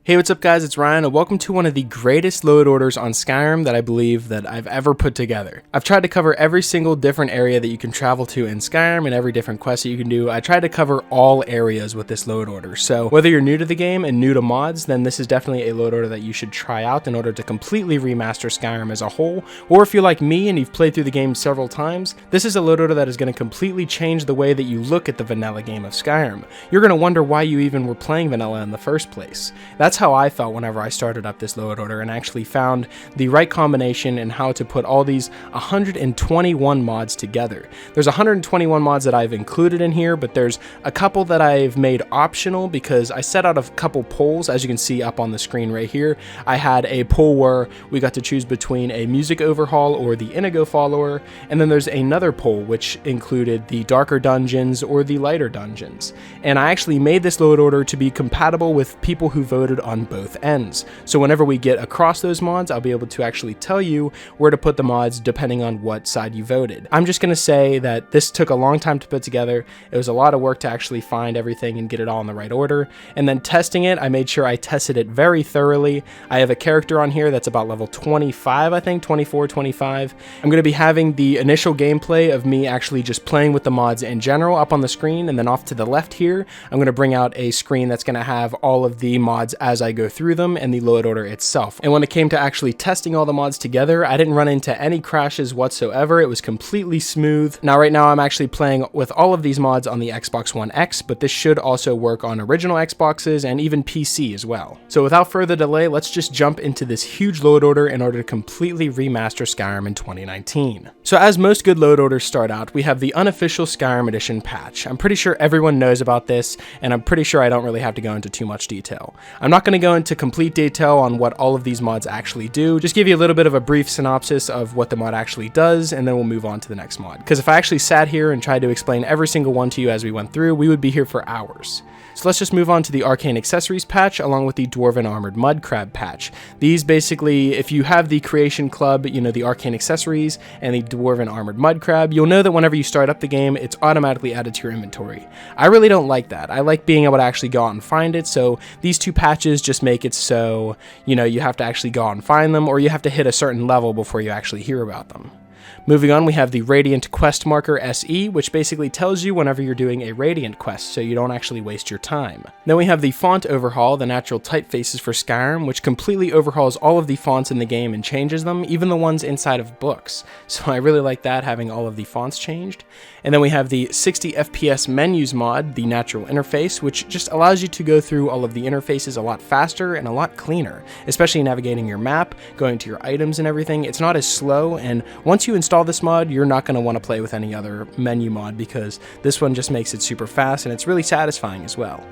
Hey, what's up guys, it's Ryan and welcome to one of the greatest load orders on Skyrim that I believe that I've ever put together. I've tried to cover every single different area that you can travel to in Skyrim and every different quest that you can do. I tried to cover all areas with this load order. So whether you're new to the game and new to mods, then this is definitely a load order that you should try out in order to completely remaster Skyrim as a whole. Or if you're like me and you've played through the game several times, this is a load order that is going to completely change the way that you look at the vanilla game of Skyrim. You're going to wonder why you even were playing vanilla in the first place. That's how I felt whenever I started up this load order and actually found the right combination and how to put all these 121 mods together. There's 121 mods that I've included in here, but there's a couple that I've made optional because I set out a couple polls. As you can see up on the screen right here, I had a poll where we got to choose between a music overhaul or the Inigo follower, and then there's another poll which included the darker dungeons or the lighter dungeons. And I actually made this load order to be compatible with people who voted on both ends. So whenever we get across those mods, I'll be able to actually tell you where to put the mods depending on what side you voted. I'm just going to say that this took a long time to put together. It was a lot of work to actually find everything and get it all in the right order. And then testing it, I made sure I tested it very thoroughly. I have a character on here that's about level 25, I think, 24, 25. I'm going to be having the initial gameplay of me actually just playing with the mods in general up on the screen, and then off to the left here, I'm going to bring out a screen that's going to have all of the mods as I go through them and the load order itself. And when it came to actually testing all the mods together, I didn't run into any crashes whatsoever. It was completely smooth. Now right now I'm actually playing with all of these mods on the Xbox One X, but this should also work on original Xboxes and even PC as well. So without further delay, let's just jump into this huge load order in order to completely remaster Skyrim in 2019. So as most good load orders start out, we have the Unofficial Skyrim Edition patch. I'm pretty sure everyone knows about this, and I'm pretty sure I don't really have to go into too much detail. I'm not going to go into complete detail on what all of these mods actually do, just give you a little bit of a brief synopsis of what the mod actually does, and then we'll move on to the next mod. Because if I actually sat here and tried to explain every single one to you as we went through, we would be here for hours. So let's just move on to the Arcane Accessories patch along with the Dwarven Armored Mudcrab patch. These basically, if you have the Creation Club, you know, the Arcane Accessories and the Dwarven Armored Mudcrab, you'll know that whenever you start up the game, it's automatically added to your inventory. I really don't like that. I like being able to actually go out and find it, so these two patches just make it so, you know, you have to actually go out and find them, or you have to hit a certain level before you actually hear about them. Moving on, we have the Radiant Quest Marker SE, which basically tells you whenever you're doing a Radiant quest, so you don't actually waste your time. Then we have the Font Overhaul, the natural typefaces for Skyrim, which completely overhauls all of the fonts in the game and changes them, even the ones inside of books. So I really like that, having all of the fonts changed. And then we have the 60 FPS menus mod, the natural interface, which just allows you to go through all of the interfaces a lot faster and a lot cleaner, especially navigating your map, going to your items and everything. It's not as slow, and once you install this mod, you're not going to want to play with any other menu mod because this one just makes it super fast and it's really satisfying as well.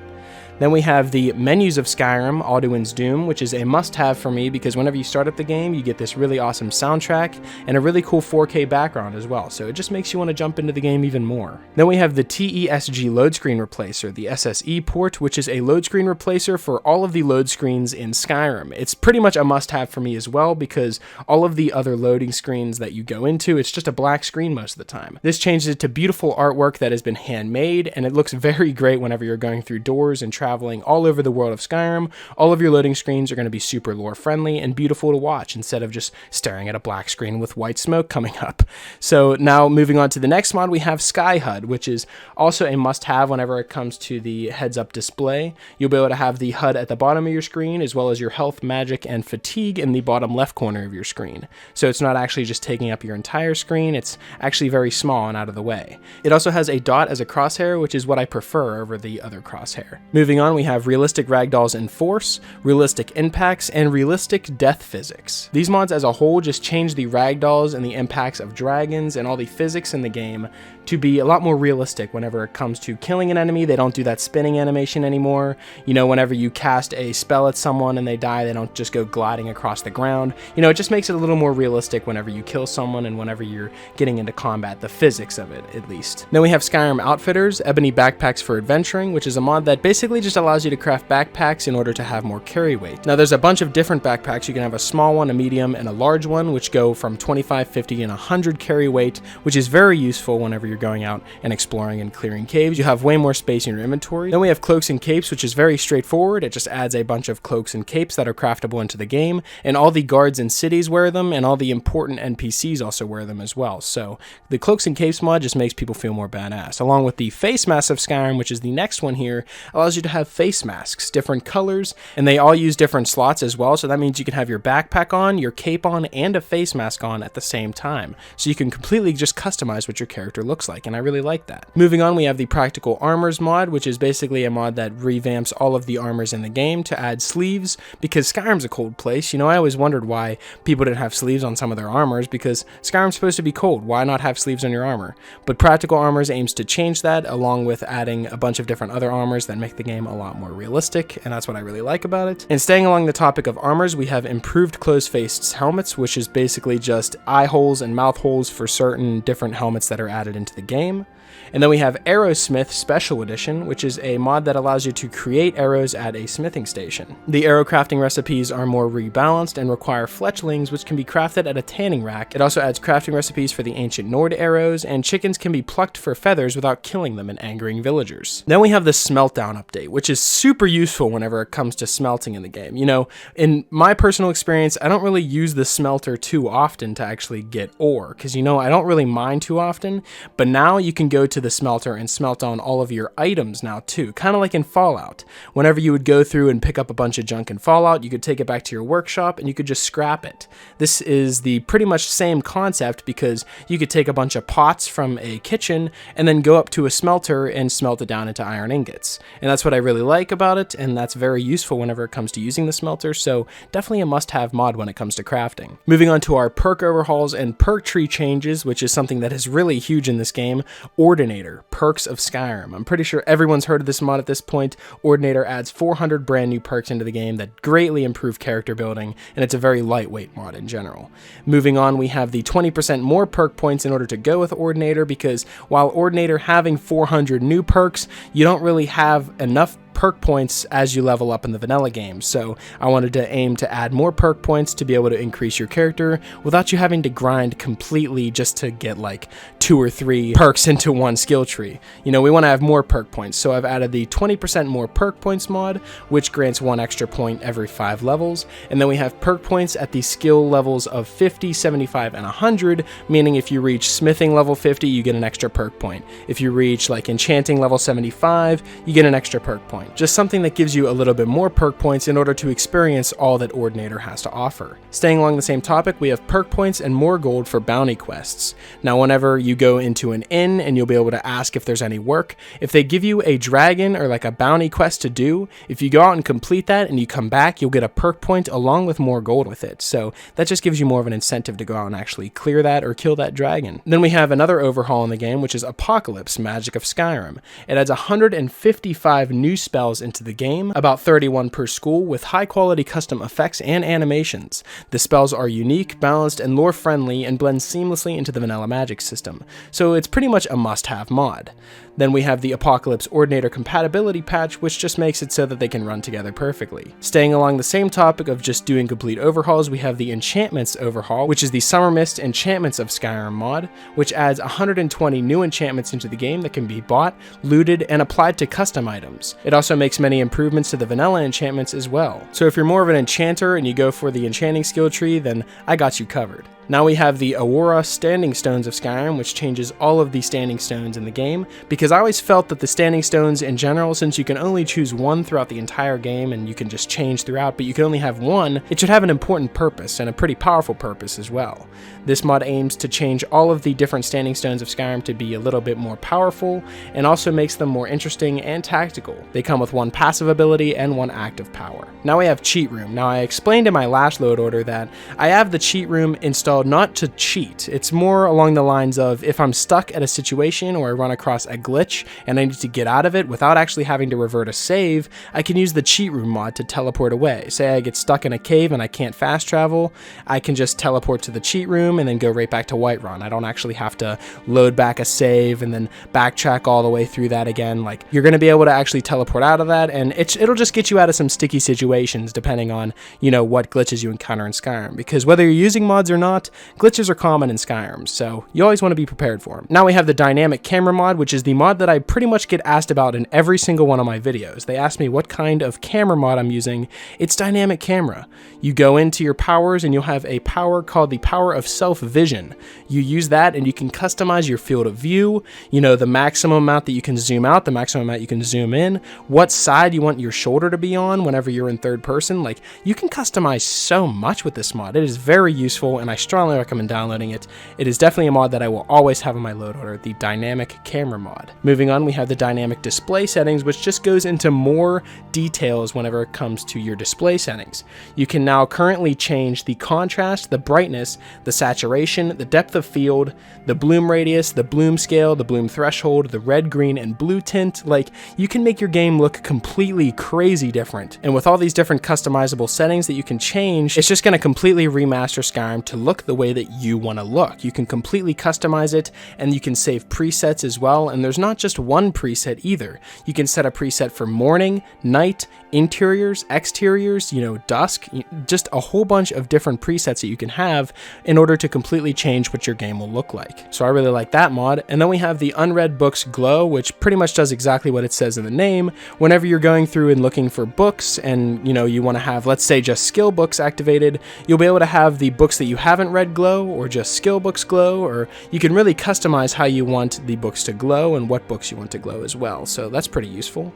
Then we have the Menus of Skyrim, Alduin's Doom, which is a must-have for me because whenever you start up the game, you get this really awesome soundtrack and a really cool 4K background as well, so it just makes you want to jump into the game even more. Then we have the TESG Loadscreen Replacer, the SSE port, which is a load screen replacer for all of the load screens in Skyrim. It's pretty much a must-have for me as well because all of the other loading screens that you go into, it's just a black screen most of the time. This changes it to beautiful artwork that has been handmade, and it looks very great whenever you're going through doors and traveling all over the world of Skyrim. All of your loading screens are going to be super lore friendly and beautiful to watch instead of just staring at a black screen with white smoke coming up. So now moving on to the next mod, we have SkyHUD, which is also a must-have whenever it comes to the heads-up display. You'll be able to have the HUD at the bottom of your screen as well as your health, magic, and fatigue in the bottom left corner of your screen. So it's not actually just taking up your entire screen, it's actually very small and out of the way. It also has a dot as a crosshair, which is what I prefer over the other crosshair. Moving on, we have realistic ragdolls in force, realistic impacts, and realistic death physics. These mods as a whole just change the ragdolls and the impacts of dragons and all the physics in the game to be a lot more realistic whenever it comes to killing an enemy. They don't do that spinning animation anymore. You know, whenever you cast a spell at someone and they die, they don't just go gliding across the ground. You know, it just makes it a little more realistic whenever you kill someone and whenever you're getting into combat, the physics of it at least. Then we have Skyrim Outfitters, Ebony Backpacks for Adventuring, which is a mod that basically just allows you to craft backpacks in order to have more carry weight. Now there's a bunch of different backpacks. You can have a small one, a medium, and a large one, which go from 25, 50, and 100 carry weight, which is very useful whenever you're going out and exploring and clearing caves. You have way more space in your inventory. Then we have Cloaks and Capes, which is very straightforward. It just adds a bunch of cloaks and capes that are craftable into the game, and all the guards in cities wear them, and all the important NPCs also wear them as well. So the Cloaks and Capes mod just makes people feel more badass. Along with the face masks of Skyrim, which is the next one here, allows you to have face masks, different colors, and they all use different slots as well. So that means you can have your backpack on, your cape on, and a face mask on at the same time. So you can completely just customize what your character looks like, and I really like that. Moving on, we have the Practical Armours mod, which is basically a mod that revamps all of the armors in the game to add sleeves, because Skyrim's a cold place. You know, I always wondered why people didn't have sleeves on some of their armors, because Skyrim's supposed to be cold. Why not have sleeves on your armor? But Practical Armours aims to change that, along with adding a bunch of different other armors that make the game a lot more realistic, and that's what I really like about it. And staying along the topic of armors, we have improved Closedfaced helmets, which is basically just eye holes and mouth holes for certain different helmets that are added into the game. And then we have Arrowsmith Special Edition, which is a mod that allows you to create arrows at a smithing station. The arrow crafting recipes are more rebalanced and require fletchlings, which can be crafted at a tanning rack. It also adds crafting recipes for the ancient Nord arrows, and chickens can be plucked for feathers without killing them and angering villagers. Then we have the Smeltdown update, which is super useful whenever it comes to smelting in the game. You know, in my personal experience, I don't really use the smelter too often to actually get ore, because, you know, I don't really mine too often, but now you can go to the smelter and smelt down all of your items now too, kind of like in Fallout. Whenever you would go through and pick up a bunch of junk in Fallout, you could take it back to your workshop and you could just scrap it. This is the pretty much same concept, because you could take a bunch of pots from a kitchen and then go up to a smelter and smelt it down into iron ingots. And that's what I really like about it, and that's very useful whenever it comes to using the smelter, so definitely a must-have mod when it comes to crafting. Moving on to our perk overhauls and perk tree changes, which is something that is really huge in this game. Ordinator, Perks of Skyrim. I'm pretty sure everyone's heard of this mod at this point. Ordinator adds 400 brand new perks into the game that greatly improve character building, and it's a very lightweight mod in general. Moving on, we have the 20% more perk points in order to go with Ordinator, because while Ordinator having 400 new perks, you don't really have enough perk points as you level up in the vanilla game, so I wanted to aim to add more perk points to be able to increase your character without you having to grind completely just to get like 2 or 3 perks into one skill tree. You know, we want to have more perk points, so I've added the 20% more perk points mod, which grants 1 extra point every 5 levels, and then we have perk points at the skill levels of 50, 75, and 100, meaning if you reach smithing level 50, you get an extra perk point. If you reach like enchanting level 75, you get an extra perk point. Just something that gives you a little bit more perk points in order to experience all that Ordinator has to offer. Staying along the same topic, we have perk points and more gold for bounty quests. Now, whenever you go into an inn and you'll be able to ask if there's any work, if they give you a dragon or like a bounty quest to do, if you go out and complete that and you come back, you'll get a perk point along with more gold with it. So that just gives you more of an incentive to go out and actually clear that or kill that dragon. Then we have another overhaul in the game, which is Apocalypse, Magic of Skyrim. It adds 155 new spells into the game, about 31 per school, with high quality custom effects and animations. The spells are unique, balanced, and lore friendly, and blend seamlessly into the vanilla magic system, so it's pretty much a must-have mod. Then we have the Apocalypse Ordinator compatibility patch, which just makes it so that they can run together perfectly. Staying along the same topic of just doing complete overhauls, we have the Enchantments overhaul, which is the Summer Mist Enchantments of Skyrim mod, which adds 120 new enchantments into the game that can be bought, looted, and applied to custom items. It also makes many improvements to the vanilla enchantments as well. So if you're more of an enchanter and you go for the enchanting skill tree, then I got you covered. Now we have the Aurora Standing Stones of Skyrim, which changes all of the standing stones in the game, because I always felt that the standing stones in general, since you can only choose one throughout the entire game and you can just change throughout, but you can only have one, it should have an important purpose, and a pretty powerful purpose as well. This mod aims to change all of the different standing stones of Skyrim to be a little bit more powerful, and also makes them more interesting and tactical. They come with 1 passive ability and 1 active power. Now we have Cheat Room. Now I explained in my last load order that I have the Cheat Room installed not to cheat. It's more along the lines of if I'm stuck at a situation or I run across a glitch and I need to get out of it without actually having to revert a save, I can use the Cheat Room mod to teleport away. Say I get stuck in a cave and I can't fast travel, I can just teleport to the Cheat Room and then go right back to Whiterun. I don't actually have to load back a save and then backtrack all the way through that again. Like, you're going to be able to actually teleport out of that, and it'll just get you out of some sticky situations depending on, you know, what glitches you encounter in Skyrim, because whether you're using mods or not, glitches are common in Skyrim, so you always want to be prepared for them. Now we have the dynamic camera mod, which is the mod that I pretty much get asked about in every single one of my videos. They ask me what kind of camera mod I'm using. It's dynamic camera. You go into your powers and you'll have a power called the power of self-vision. You use that and you can customize your field of view, you know, the maximum amount that you can zoom out, the maximum amount you can zoom in, what side you want your shoulder to be on whenever you're in third person. Like, you can customize so much with this mod. It is very useful and I strongly recommend downloading it. It is definitely a mod that I will always have in my load order, the dynamic camera mod. Moving on, we have the dynamic display settings, which just goes into more details whenever it comes to your display settings. You can now currently change the contrast, the brightness, the saturation, the depth of field, the bloom radius, the bloom scale, the bloom threshold, the red, green, and blue tint. Like, you can make your game look completely crazy different. And with all these different customizable settings that you can change, it's just going to completely remaster Skyrim to look the way that you want to look. You can completely customize it, and you can save presets as well. And there's not just one preset either. You can set a preset for morning, night, interiors, exteriors, you know, dusk, just a whole bunch of different presets that you can have in order to completely change what your game will look like. So I really like that mod. And then we have the unread books glow, which pretty much does exactly what it says in the name. Whenever you're going through and looking for books and, you know, you want to have, let's say, just skill books activated, you'll be able to have the books that you haven't read glow, or just skill books glow, or you can really customize how you want the books to glow and what books you want to glow as well. So that's pretty useful.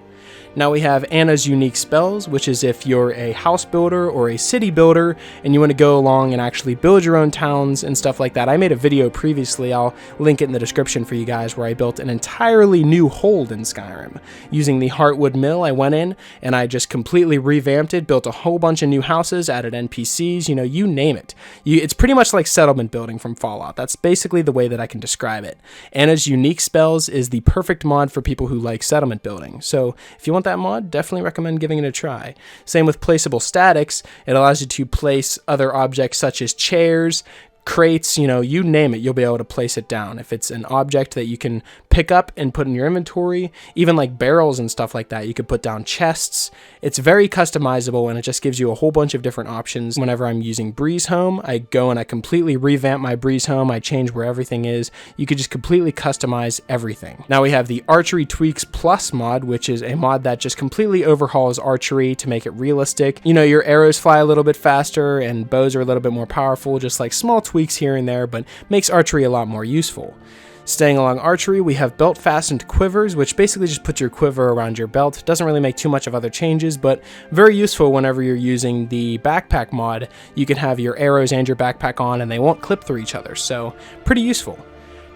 Now we have Anna's unique spells, which is if you're a house builder or a city builder and you want to go along and actually build your own towns and stuff like that. I made a video previously, I'll link it in the description for you guys, where I built an entirely new hold in Skyrim. Using the Heartwood Mill, I went in and I just completely revamped it, built a whole bunch of new houses, added NPCs, you know, you name it. It's pretty much like settlement building from Fallout. That's basically the way that I can describe it. Anna's unique spells is the perfect mod for people who like settlement building. So if you want that mod, definitely recommend giving it a try. Same with placeable statics. It allows you to place other objects such as chairs, crates, you know, you name it, you'll be able to place it down. If it's an object that you can pick up and put in your inventory, even like barrels and stuff like that, you could put down chests. It's very customizable and it just gives you a whole bunch of different options. Whenever I'm using Breeze Home, I go and I completely revamp my Breeze Home. I change where everything is. You could just completely customize everything. Now we have the Archery Tweaks Plus mod, which is a mod that just completely overhauls archery to make it realistic. You know, your arrows fly a little bit faster and bows are a little bit more powerful, just like small tweaks here and there, but makes archery a lot more useful. Staying along archery, we have belt fastened quivers, which basically just puts your quiver around your belt. Doesn't really make too much of other changes, but very useful whenever you're using the backpack mod. You can have your arrows and your backpack on and they won't clip through each other, so pretty useful.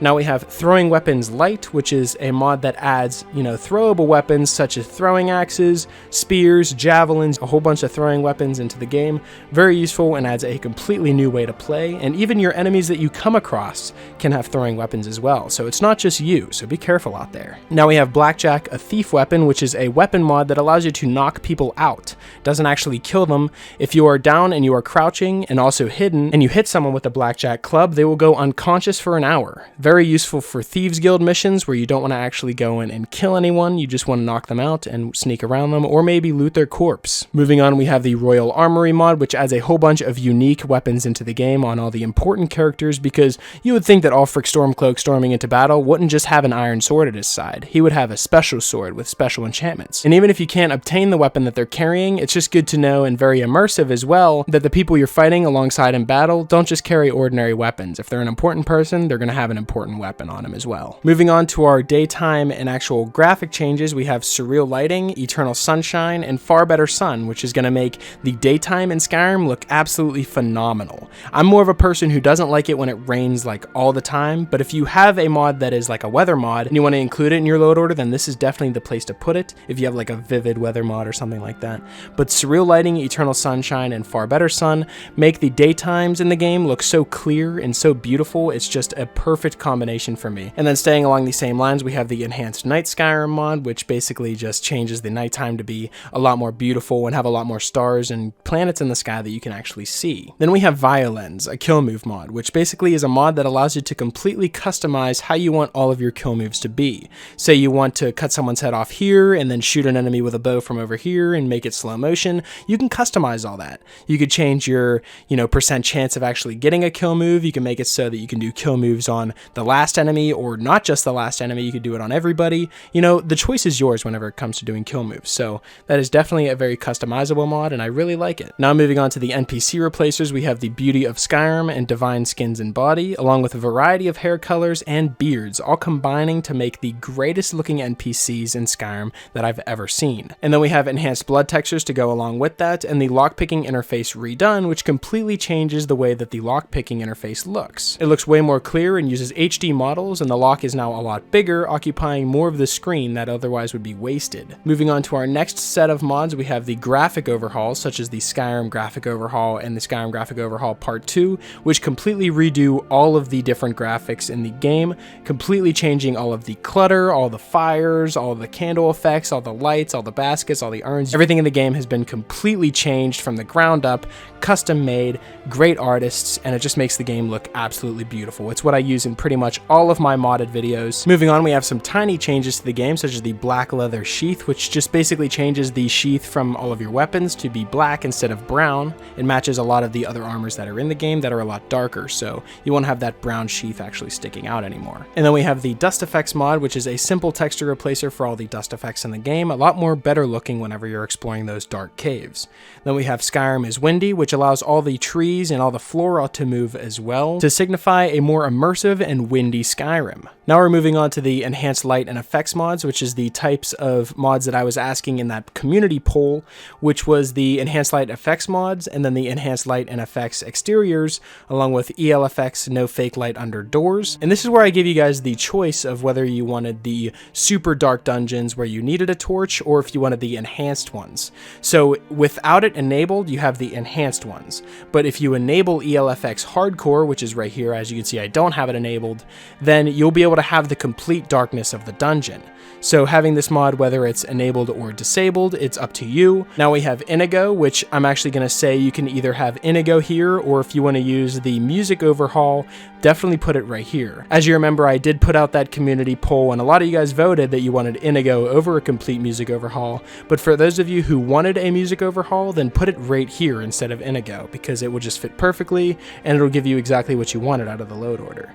Now we have Throwing Weapons Light, which is a mod that adds, you know, throwable weapons such as throwing axes, spears, javelins, a whole bunch of throwing weapons into the game. Very useful and adds a completely new way to play, and even your enemies that you come across can have throwing weapons as well, so it's not just you, so be careful out there. Now we have Blackjack, a thief weapon, which is a weapon mod that allows you to knock people out. Doesn't actually kill them. If you are down and you are crouching and also hidden, and you hit someone with a blackjack club, they will go unconscious for an hour. Very useful for Thieves Guild missions where you don't want to actually go in and kill anyone, you just want to knock them out and sneak around them, or maybe loot their corpse. Moving on, we have the Royal Armory mod, which adds a whole bunch of unique weapons into the game on all the important characters, because you would think that Ulfric Stormcloak storming into battle wouldn't just have an iron sword at his side. He would have a special sword with special enchantments. And even if you can't obtain the weapon that they're carrying, it's just good to know, and very immersive as well, that the people you're fighting alongside in battle don't just carry ordinary weapons. If they're an important person, they're going to have an important weapon on him as well. Moving on to our daytime and actual graphic changes, we have Surreal Lighting, Eternal Sunshine, and Far Better Sun, which is going to make the daytime in Skyrim look absolutely phenomenal. I'm more of a person who doesn't like it when it rains like all the time, but if you have a mod that is like a weather mod and you want to include it in your load order, then this is definitely the place to put it, if you have like a vivid weather mod or something like that. But Surreal Lighting, Eternal Sunshine, and Far Better Sun make the daytimes in the game look so clear and so beautiful. It's just a perfect combination for me. And then staying along these same lines, we have the Enhanced Night Skyrim mod, which basically just changes the nighttime to be a lot more beautiful and have a lot more stars and planets in the sky that you can actually see. Then we have Violence, a kill move mod, which basically is a mod that allows you to completely customize how you want all of your kill moves to be. Say you want to cut someone's head off here and then shoot an enemy with a bow from over here and make it slow motion, you can customize all that. You could change your, percent chance of actually getting a kill move. You can make it so that you can do kill moves on the last enemy or not just the last enemy. You could do it on everybody. The choice is yours whenever it comes to doing kill moves. So that is definitely a very customizable mod and I really like it. Now moving on to the NPC replacers, we have the Beauty of Skyrim and Divine Skins and Body, along with a variety of hair colors and beards, all combining to make the greatest looking NPCs in Skyrim that I've ever seen. And then we have enhanced blood textures to go along with that, and the lockpicking interface redone, which completely changes the way that the lockpicking interface looks. It looks way more clear and uses HD models, and the lock is now a lot bigger, occupying more of the screen that otherwise would be wasted. Moving on to our next set of mods, we have the graphic overhauls, such as the Skyrim graphic overhaul and the Skyrim graphic overhaul part 2, which completely redo all of the different graphics in the game, completely changing all of the clutter, all the fires, all the candle effects, all the lights, all the baskets, all the urns. Everything in the game has been completely changed from the ground up, custom made, great artists, and it just makes the game look absolutely beautiful. It's what I use in pretty much all of my modded videos. Moving on, we have some tiny changes to the game, such as the black leather sheath, which just basically changes the sheath from all of your weapons to be black instead of brown. It matches a lot of the other armors that are in the game that are a lot darker, so you won't have that brown sheath actually sticking out anymore. And then we have the dust effects mod, which is a simple texture replacer for all the dust effects in the game, a lot more better looking whenever you're exploring those dark caves. Then we have Skyrim is Windy, which allows all the trees and all the flora to move as well to signify a more immersive and windy Skyrim. Now we're moving on to the enhanced light and effects mods, which is the types of mods that I was asking in that community poll, which was the enhanced light effects mods and then the enhanced light and effects exteriors, along with ELFX no fake light under doors. And this is where I give you guys the choice of whether you wanted the super dark dungeons where you needed a torch or if you wanted the enhanced ones. So without it enabled, you have the enhanced ones. But if you enable ELFX hardcore, which is right here, as you can see I don't have it enabled, then you'll be able to have the complete darkness of the dungeon. So having this mod, whether it's enabled or disabled, it's up to you. Now we have Inigo, which I'm actually going to say you can either have Inigo here, or if you want to use the music overhaul, definitely put it right here. As you remember, I did put out that community poll, and a lot of you guys voted that you wanted Inigo over a complete music overhaul. But for those of you who wanted a music overhaul, then put it right here instead of Inigo, because it will just fit perfectly, and it'll give you exactly what you wanted out of the load order.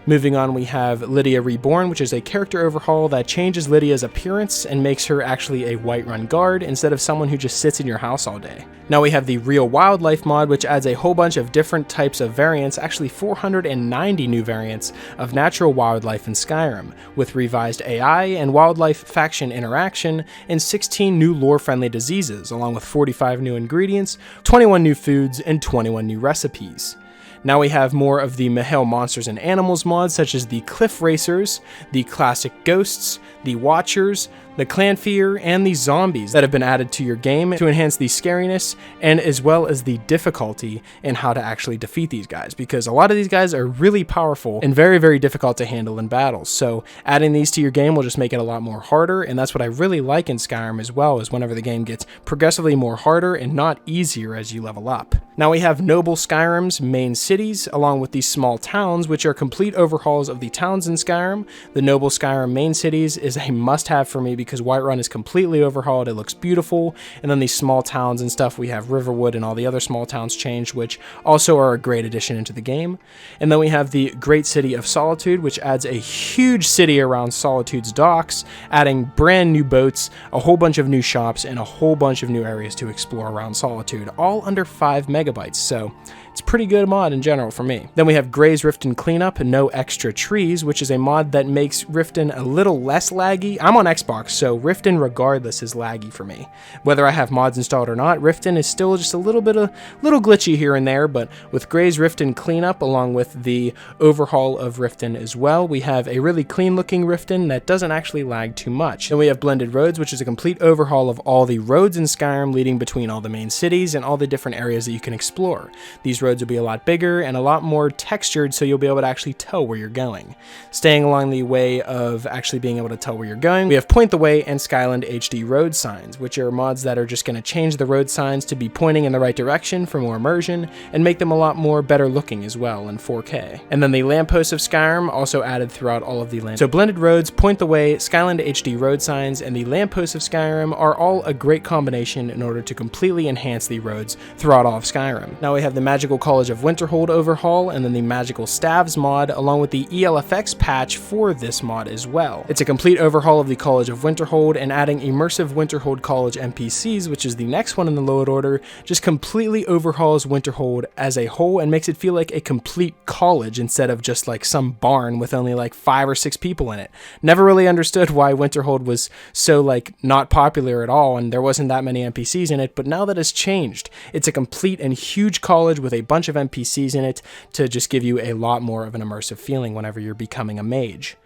Moving on, we have Lydia Reborn, which is a character overhaul that changes Lydia's appearance and makes her actually a Whiterun guard instead of someone who just sits in your house all day. Now we have the Real Wildlife mod, which adds a whole bunch of different types of variants, actually 490 new variants of natural wildlife in Skyrim, with revised AI and wildlife faction interaction, and 16 new lore-friendly diseases, along with 45 new ingredients, 21 new foods, and 21 new recipes. Now we have more of the Mahale monsters and animals mods, such as the Cliff Racers, the Classic Ghosts, the Watchers, the Clanfear, and the Zombies that have been added to your game to enhance the scariness and as well as the difficulty in how to actually defeat these guys, because a lot of these guys are really powerful and very, very difficult to handle in battles. So adding these to your game will just make it a lot more harder, and that's what I really like in Skyrim as well, is whenever the game gets progressively more harder and not easier as you level up. Now we have Noble Skyrim's main cities, along with these small towns, which are complete overhauls of the towns in Skyrim. The Noble Skyrim main cities is a must-have for me because Whiterun is completely overhauled. It looks beautiful. And then these small towns and stuff, we have Riverwood and all the other small towns changed, which also are a great addition into the game. And then we have the Great City of Solitude, which adds a huge city around Solitude's docks, adding brand new boats, a whole bunch of new shops, and a whole bunch of new areas to explore around Solitude, all under 5 megabytes. So it's a pretty good mod in general for me. Then we have Grey's Riften Cleanup and No Extra Trees, which is a mod that makes Riften a little less laggy. I'm on Xbox, so Riften regardless is laggy for me. Whether I have mods installed or not, Riften is still just a little glitchy here and there, but with Grey's Riften Cleanup along with the overhaul of Riften as well, we have a really clean looking Riften that doesn't actually lag too much. Then we have Blended Roads, which is a complete overhaul of all the roads in Skyrim leading between all the main cities and all the different areas that you can explore. These roads will be a lot bigger and a lot more textured, so you'll be able to actually tell where you're going. Staying along the way of actually being able to tell where you're going, we have Point the Way and Skyland HD road signs, which are mods that are just going to change the road signs to be pointing in the right direction for more immersion and make them a lot more better looking as well in 4K. And then the lampposts of Skyrim also added throughout all of the land. So blended roads, Point the Way, Skyland HD road signs, and the lampposts of Skyrim are all a great combination in order to completely enhance the roads throughout all of Skyrim. Now we have the Magical College of Winterhold overhaul, and then the Magical Staves mod, along with the ELFX patch for this mod as well. It's a complete overhaul of the College of Winterhold, and adding immersive Winterhold College NPCs, which is the next one in the load order, just completely overhauls Winterhold as a whole and makes it feel like a complete college instead of just like some barn with only like 5 or 6 people in it. Never really understood why Winterhold was so like not popular at all and there wasn't that many NPCs in it, but now that has changed. It's a complete and huge college with a bunch of NPCs in it to just give you a lot more of an immersive feeling whenever you're becoming a mage.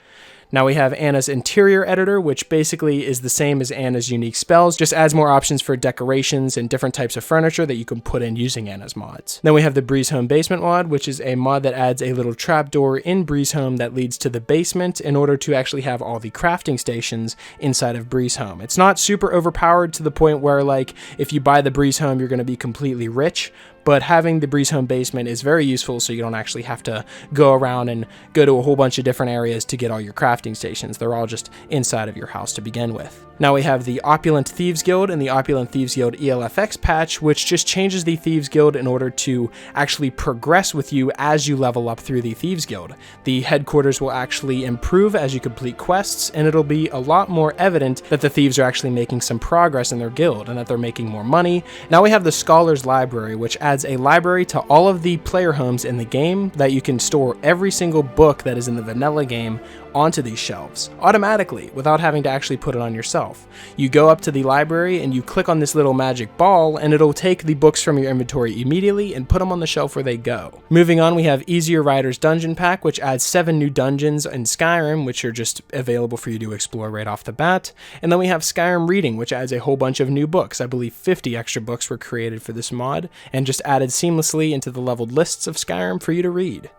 Now we have Anna's interior editor, which basically is the same as Anna's unique spells, just adds more options for decorations and different types of furniture that you can put in using Anna's mods. Then we have the Breezehome basement mod, which is a mod that adds a little trapdoor in Breezehome that leads to the basement in order to actually have all the crafting stations inside of Breezehome. It's not super overpowered to the point where like if you buy the Breezehome you're going to be completely rich, but having the Breezehome basement is very useful so you don't actually have to go around and go to a whole bunch of different areas to get all your crafting stations. They're all just inside of your house to begin with. Now we have the Opulent Thieves Guild and the Opulent Thieves Guild ELFX patch, which just changes the Thieves Guild in order to actually progress with you as you level up through the Thieves Guild. The headquarters will actually improve as you complete quests, and it'll be a lot more evident that the thieves are actually making some progress in their guild and that they're making more money. Now we have the Scholars Library, which adds a library to all of the player homes in the game that you can store every single book that is in the vanilla game onto these shelves automatically without having to actually put it on yourself. You go up to the library and you click on this little magic ball and it'll take the books from your inventory immediately and put them on the shelf where they go. Moving on, we have Easier Riders Dungeon Pack, which adds 7 new dungeons in Skyrim, which are just available for you to explore right off the bat. And then we have Skyrim Reading, which adds a whole bunch of new books. I believe 50 extra books were created for this mod and just added seamlessly into the leveled lists of Skyrim for you to read.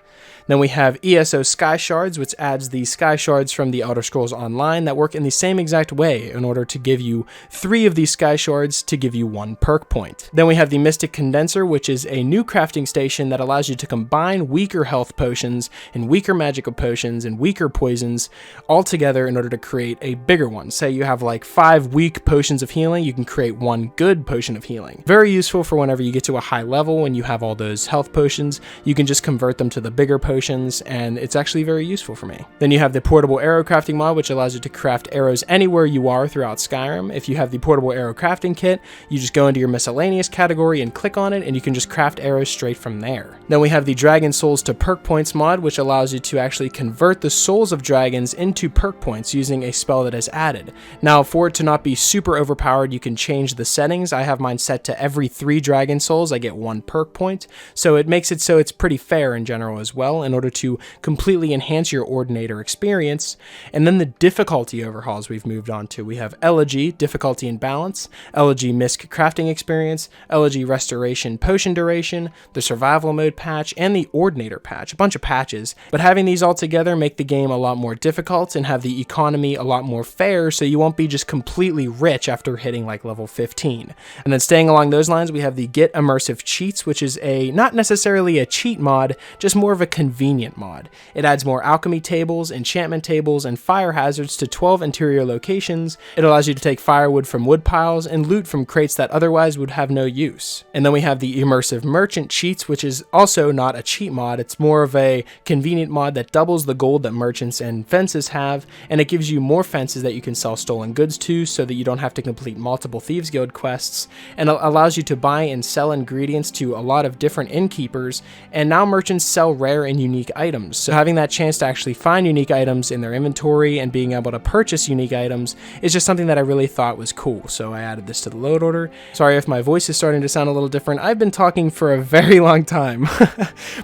Then we have ESO Sky Shards, which adds the Sky Shards from the Elder Scrolls Online that work in the same exact way in order to give you 3 of these Sky Shards to give you 1 perk point. Then we have the Mystic Condenser, which is a new crafting station that allows you to combine weaker health potions and weaker magical potions and weaker poisons all together in order to create a bigger one. Say you have like 5 weak potions of healing, you can create 1 good potion of healing. Very useful for whenever you get to a high level and you have all those health potions, you can just convert them to the bigger potions, and it's actually very useful for me. Then you have the Portable Arrow Crafting mod, which allows you to craft arrows anywhere you are throughout Skyrim. If you have the Portable Arrow Crafting Kit, you just go into your miscellaneous category and click on it, and you can just craft arrows straight from there. Then we have the Dragon Souls to Perk Points mod, which allows you to actually convert the souls of dragons into perk points using a spell that is added. Now, for it to not be super overpowered, you can change the settings. I have mine set to every 3 dragon souls I get 1 perk point, so it makes it so it's pretty fair in general as well, in order to completely enhance your Ordinator experience. And then the difficulty overhauls we've moved on to. We have Elegy, Difficulty and Balance, Elegy Misc Crafting Experience, Elegy Restoration Potion Duration, the Survival Mode patch, and the Ordinator patch. A bunch of patches, but having these all together make the game a lot more difficult and have the economy a lot more fair, so you won't be just completely rich after hitting like level 15. And then staying along those lines, we have the Get Immersive Cheats, which is not necessarily a cheat mod, just more of a convenient mod. It adds more alchemy tables, enchantment tables, and fire hazards to 12 interior locations. It allows you to take firewood from wood piles and loot from crates that otherwise would have no use. And then we have the Immersive Merchant Cheats, which is also not a cheat mod. It's more of a convenient mod that doubles the gold that merchants and fences have, and it gives you more fences that you can sell stolen goods to so that you don't have to complete multiple Thieves Guild quests, and it allows you to buy and sell ingredients to a lot of different innkeepers, and now merchants sell rare and unique items. So having that chance to actually find unique items in their inventory and being able to purchase unique items is just something that I really thought was cool, so I added this to the load order. Sorry if my voice is starting to sound a little different. I've been talking for a very long time.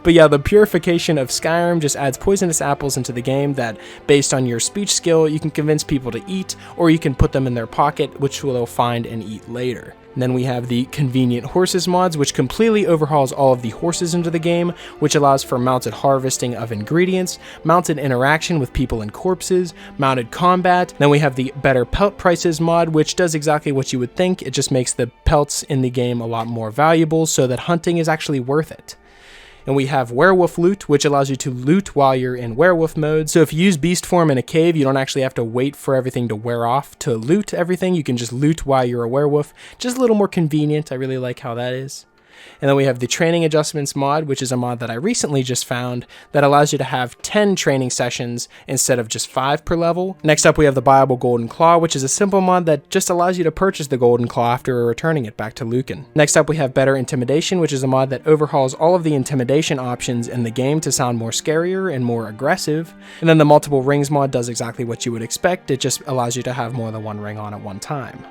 But yeah, the Purification of Skyrim just adds poisonous apples into the game that, based on your speech skill, you can convince people to eat, or you can put them in their pocket, which they'll find and eat later. And then we have the Convenient Horses mods, which completely overhauls all of the horses into the game, which allows for mounted harvesting of ingredients, mounted interaction with people and corpses, mounted combat. Then we have the Better Pelt Prices mod, which does exactly what you would think. It just makes the pelts in the game a lot more valuable so that hunting is actually worth it. And we have Werewolf Loot, which allows you to loot while you're in werewolf mode. So if you use beast form in a cave, you don't actually have to wait for everything to wear off to loot everything. You can just loot while you're a werewolf. Just a little more convenient. I really like how that is. And then we have the Training Adjustments mod, which is a mod that I recently just found that allows you to have 10 training sessions instead of just 5 per level. Next up, we have the Buyable Golden Claw, which is a simple mod that just allows you to purchase the Golden Claw after returning it back to Lucan. Next up, we have Better Intimidation, which is a mod that overhauls all of the intimidation options in the game to sound more scarier and more aggressive. And then the Multiple Rings mod does exactly what you would expect. It just allows you to have more than one ring on at one time.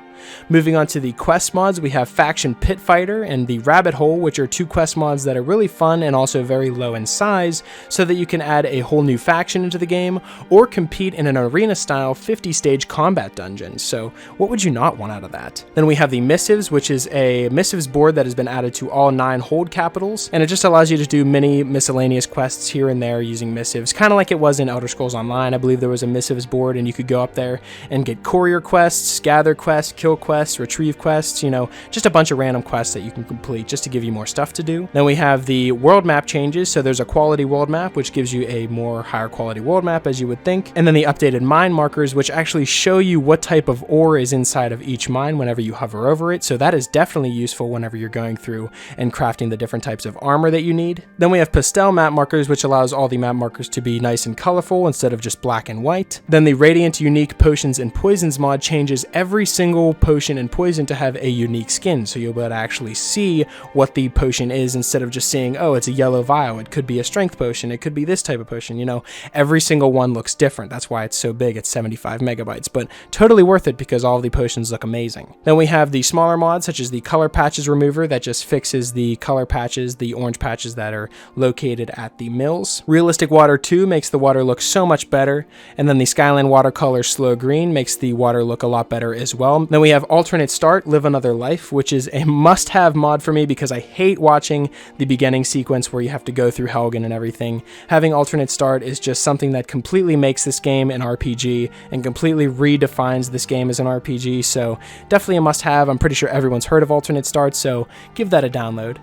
Moving on to the quest mods, we have Faction Pit Fighter and the Rabbit Hole, which are 2 quest mods that are really fun and also very low in size, so that you can add a whole new faction into the game or compete in an arena-style 50-stage combat dungeon. So what would you not want out of that? Then we have the Missives, which is a missives board that has been added to all 9 hold capitals, and it just allows you to do many miscellaneous quests here and there using missives, kind of like it was in Elder Scrolls Online. I believe there was a missives board and you could go up there and get courier quests, gather quests, kill quests, retrieve quests, you know, just a bunch of random quests that you can complete just to give you more stuff to do. Then we have the world map changes. So there's a quality world map, which gives you a more higher quality world map, as you would think. And then the updated mine markers, which actually show you what type of ore is inside of each mine whenever you hover over it. So that is definitely useful whenever you're going through and crafting the different types of armor that you need. Then we have pastel map markers, which allows all the map markers to be nice and colorful instead of just black and white. Then the Radiant Unique Potions and Poisons mod changes every single potion and poison to have a unique skin, so you'll be able to actually see what the potion is instead of just seeing, oh, it's a yellow vial, it could be a strength potion, it could be this type of potion, you know. Every single one looks different. That's why it's so big. It's 75 megabytes, but totally worth it because all of the potions look amazing. Then we have the smaller mods, such as the Color Patches Remover that just fixes the color patches, the orange patches that are located at the mills. Realistic Water 2 makes the water look so much better, and then the Skyline Watercolor Slow Green makes the water look a lot better as well. Then we have Alternate Start, Live Another Life, which is a must-have mod for me because I hate watching the beginning sequence where you have to go through Helgen and everything. Having Alternate Start is just something that completely makes this game an RPG and completely redefines this game as an RPG, so definitely a must-have. I'm pretty sure everyone's heard of Alternate Start, so give that a download.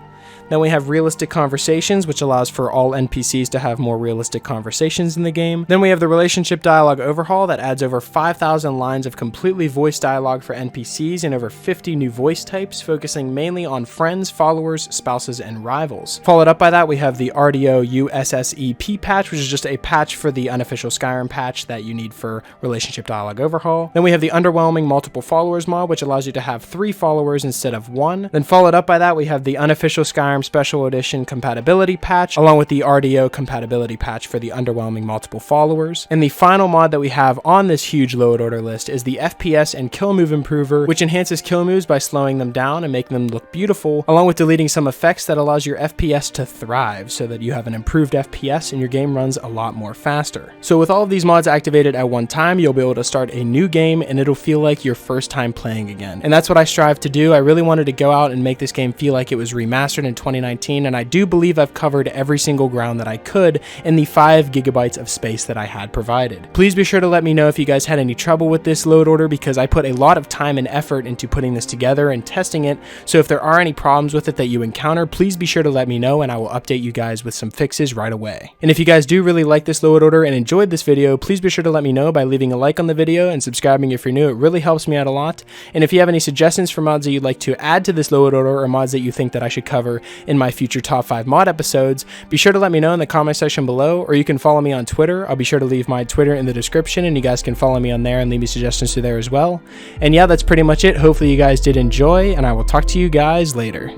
Then we have Realistic Conversations, which allows for all NPCs to have more realistic conversations in the game. Then we have the Relationship Dialogue Overhaul that adds over 5,000 lines of completely voiced dialogue for NPCs and over 50 new voice types, focusing mainly on friends, followers, spouses, and rivals. Followed up by that, we have the RDO USSEP patch, which is just a patch for the unofficial Skyrim patch that you need for Relationship Dialogue Overhaul. Then we have the Underwhelming Multiple Followers mod, which allows you to have 3 followers instead of 1. Then followed up by that, we have the Unofficial Skyrim Special Edition compatibility patch, along with the RDO compatibility patch for the Underwhelming Multiple Followers. And the final mod that we have on this huge load order list is the FPS and Kill Move Improver, which enhances kill moves by slowing them down and making them look beautiful, along with deleting some effects that allows your FPS to thrive so that you have an improved FPS and your game runs a lot more faster. So with all of these mods activated at one time, you'll be able to start a new game and it'll feel like your first time playing again. And that's what I strive to do. I really wanted to go out and make this game feel like it was remastered in 2019, and I do believe I've covered every single ground that I could in the 5 gigabytes of space that I had provided. Please be sure to let me know if you guys had any trouble with this load order, because I put a lot of time and effort into putting this together and testing it, so if there are any problems with it that you encounter, please be sure to let me know and I will update you guys with some fixes right away. And if you guys do really like this load order and enjoyed this video, please be sure to let me know by leaving a like on the video and subscribing if you're new. It really helps me out a lot. And if you have any suggestions for mods that you'd like to add to this load order or mods that you think that I should cover in my future top 5 mod episodes, be sure to let me know in the comment section below, or you can follow me on Twitter. I'll be sure to leave my Twitter in the description and you guys can follow me on there and leave me suggestions through there as well. And yeah, that's pretty much it. Hopefully you guys did enjoy, and I will talk to you guys later.